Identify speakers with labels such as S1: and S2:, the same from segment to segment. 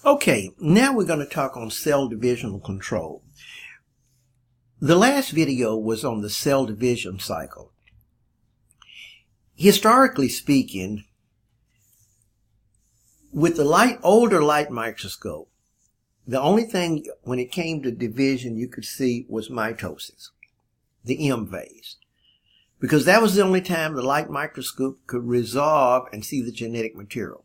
S1: Okay, now we're going to talk on cell divisional control. The last video was on the cell division cycle. Historically speaking, with the older light microscope, the only thing when it came to division you could see was mitosis, the M phase, because that was the only time the light microscope could resolve and see the genetic material.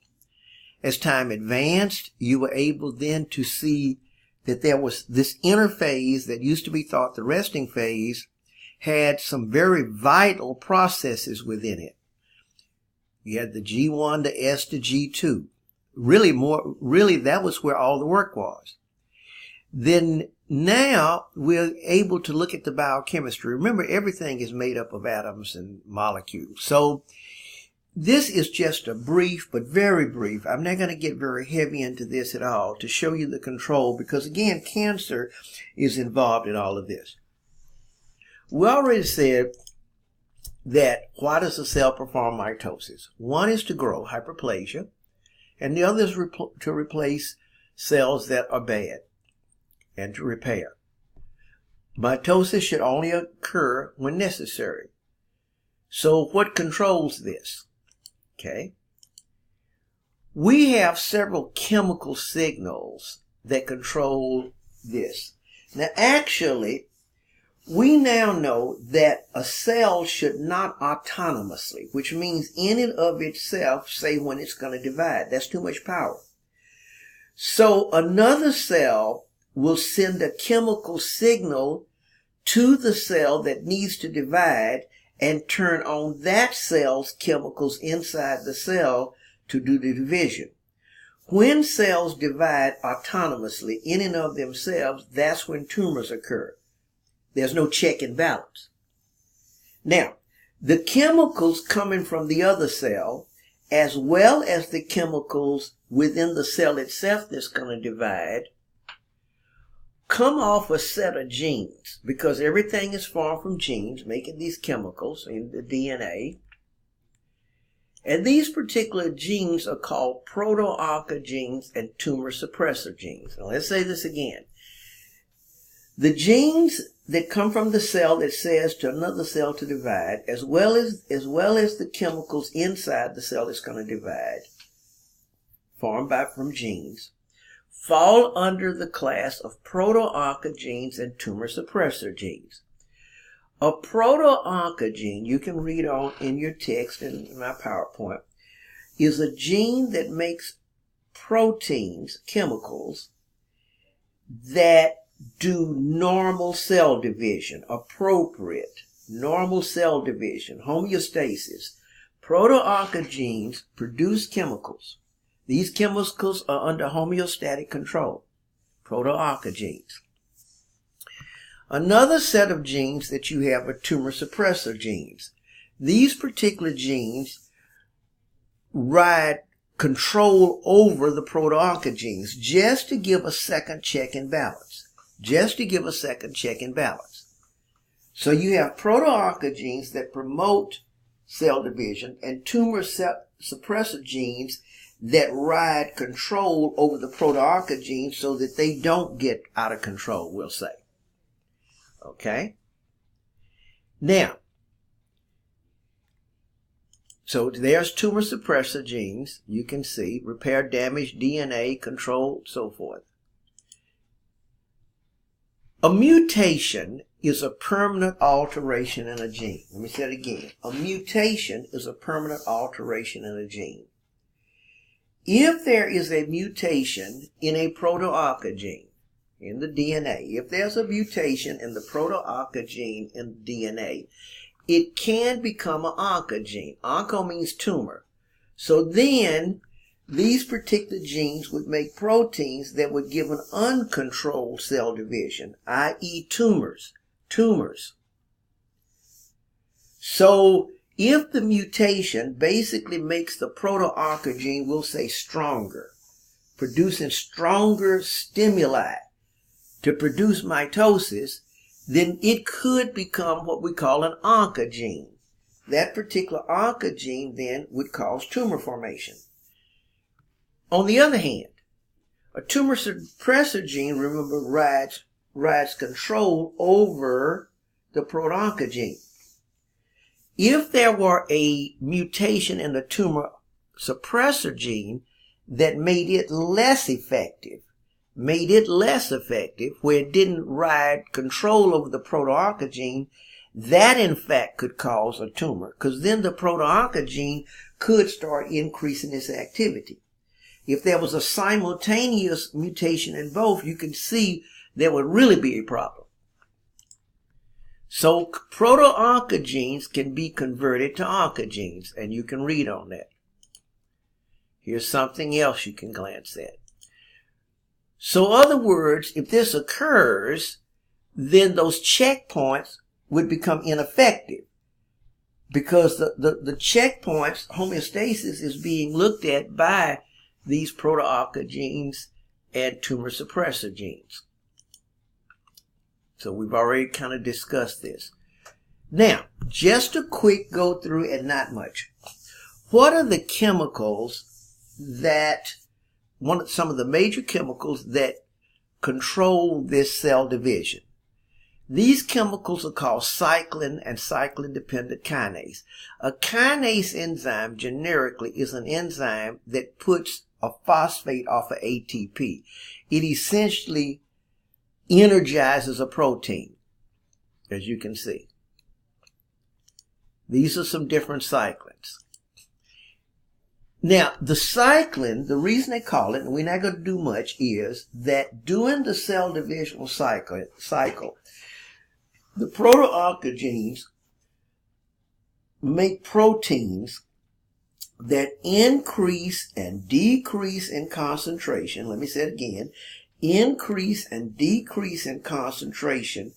S1: As time advanced, you were able then to see that there was this interphase that used to be thought the resting phase had some very vital processes within it. You had the G1 to S to G2. Really that was where all the work was. Then now we're able to look at the biochemistry. Remember, everything is made up of atoms and molecules. So this is just a brief, but very brief. I'm not going to get very heavy into this at all to show you the control, because again, cancer is involved in all of this. We already said that why does a cell perform mitosis? One is to grow, hyperplasia, and the other is to replace cells that are bad and to repair. Mitosis should only occur when necessary. So what controls this? Okay. We have several chemical signals that control this. Now, actually, we now know that a cell should not autonomously, which means in and of itself, say when it's going to divide. That's too much power. So another cell will send a chemical signal to the cell that needs to divide and turn on that cell's chemicals inside the cell to do the division. When cells divide autonomously in and of themselves, that's when tumors occur. There's no check and balance. Now, the chemicals coming from the other cell, as well as the chemicals within the cell itself that's going to divide, come off a set of genes, because everything is formed from genes making these chemicals in the DNA. And these particular genes are called proto-oncogenes and tumor suppressor genes. Now let's say this again. The genes that come from the cell that says to another cell to divide, as well as the chemicals inside the cell that's going to divide, formed from genes, fall under the class of proto-oncogenes and tumor suppressor genes. A proto-oncogene, you can read on in your text in my PowerPoint, is a gene that makes proteins, chemicals, that do normal cell division, appropriate normal cell division, homeostasis. Proto-oncogenes produce chemicals. These chemicals are under homeostatic control, proto-oncogenes. Another set of genes that you have are tumor suppressor genes. These particular genes ride control over the proto-oncogenes just to give a second check and balance. So you have proto-oncogenes that promote cell division and tumor suppressor genes that ride control over the proto-oncogenes so that they don't get out of control, we'll say. Okay? Now, so there's tumor suppressor genes, you can see, repair damaged DNA, control, so forth. A mutation is a permanent alteration in a gene. Let me say it again. A mutation is a permanent alteration in a gene. If there is a mutation in a proto-oncogene in the DNA, if there's a mutation in the proto-oncogene in the DNA, it can become an oncogene. Onco means tumor. So then these particular genes would make proteins that would give an uncontrolled cell division, i.e. tumors. So if the mutation basically makes the proto-oncogene, we'll say, stronger, producing stronger stimuli to produce mitosis, then it could become what we call an oncogene. That particular oncogene then would cause tumor formation. On the other hand, A tumor suppressor gene, remember, rides control over the proto-oncogene. If there were a mutation in the tumor suppressor gene that made it less effective, where it didn't ride control over the proto-oncogene, that in fact could cause a tumor, because then the proto-oncogene could start increasing its activity. If there was a simultaneous mutation in both, you can see there would really be a problem. So proto-oncogenes can be converted to oncogenes, and you can read on that. Here's something else you can glance at. So in other words, if this occurs, then those checkpoints would become ineffective, because the checkpoints, homeostasis, is being looked at by these proto-oncogenes and tumor suppressor genes. So we've already kind of discussed this. Now, just a quick go through and not much. What are the chemicals that, some of the major chemicals that control this cell division? These chemicals are called cyclin and cyclin-dependent kinase. A kinase enzyme generically is an enzyme that puts a phosphate off of ATP. It essentially energizes a protein, as you can see. These are some different cyclins. Now, the cyclin, the reason they call it, and we're not going to do much, is that during the cell divisional cycle, the proto-oncogenes make proteins that increase and decrease in concentration. Let me say it again. Increase and decrease in concentration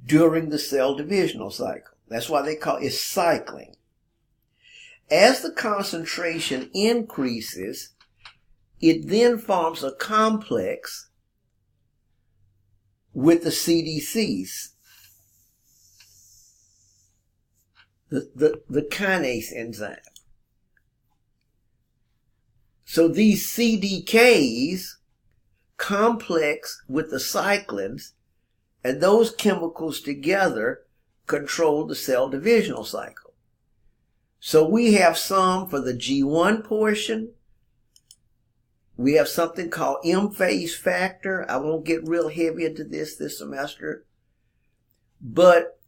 S1: during the cell divisional cycle. That's why they call it cycling. As the concentration increases, it then forms a complex with the CDCs, the kinase enzyme. So these CDKs complex with the cyclins, and those chemicals together control the cell divisional cycle. So we have some for the G1 portion. We have something called M phase factor. I won't get real heavy into this semester. But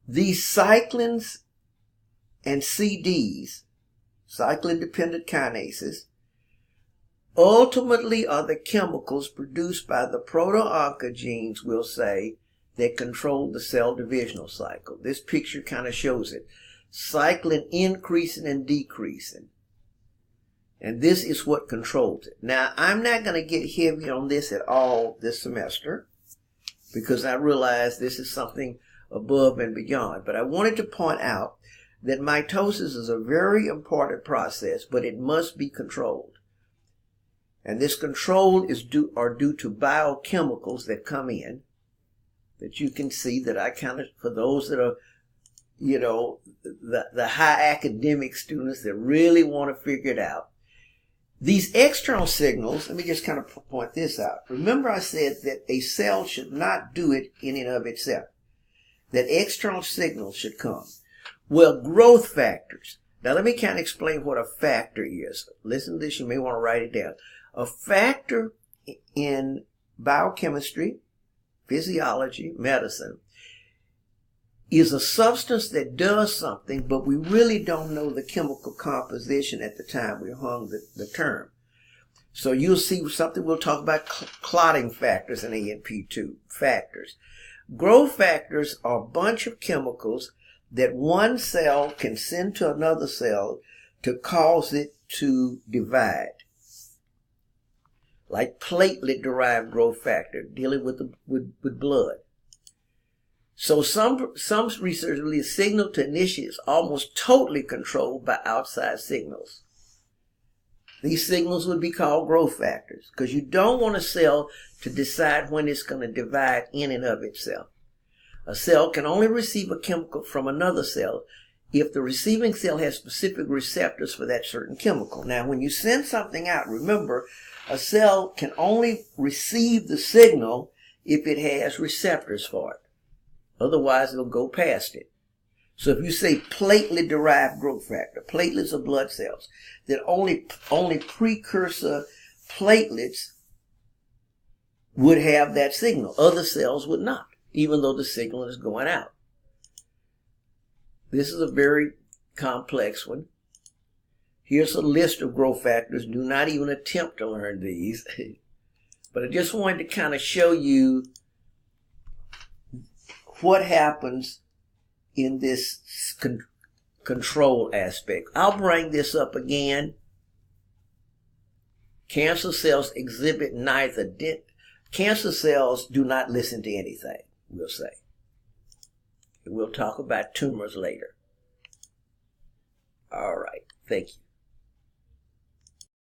S1: these cyclins and CDs, cyclin-dependent kinases, ultimately are the chemicals produced by the proto-oncogenes, we'll say, that control the cell divisional cycle. This picture kind of shows it. Cyclin increasing and decreasing. And this is what controls it. Now, I'm not going to get heavy on this at all this semester, because I realize this is something above and beyond. But I wanted to point out that mitosis is a very important process, but it must be controlled. And this control is due to biochemicals that come in, that you can see, that I kind of, for those that are, the high academic students that really want to figure it out. These external signals, let me just kind of point this out. Remember I said that a cell should not do it in and of itself, that external signals should come. Well, growth factors. Now let me kind of explain what a factor is. Listen to this, you may want to write it down. A factor in biochemistry, physiology, medicine, is a substance that does something, but we really don't know the chemical composition at the time we hung the term. So you'll see something, we'll talk about clotting factors in ANP2 factors. Growth factors are a bunch of chemicals that one cell can send to another cell to cause it to divide. Like platelet-derived growth factor, dealing with blood. So some research believes signal to initiate is almost totally controlled by outside signals. These signals would be called growth factors, because you don't want a cell to decide when it's going to divide in and of itself. A cell can only receive a chemical from another cell if the receiving cell has specific receptors for that certain chemical. Now, when you send something out, remember, A cell can only receive the signal if it has receptors for it. Otherwise, it'll go past it. So if you say platelet-derived growth factor, platelets are blood cells, then only precursor platelets would have that signal. Other cells would not, even though the signal is going out. This is a very complex one. Here's a list of growth factors. Do not even attempt to learn these. But I just wanted to kind of show you what happens in this control aspect. I'll bring this up again. Cancer cells exhibit neither. Cancer cells do not listen to anything, we'll say. We'll talk about tumors later. All right. Thank you.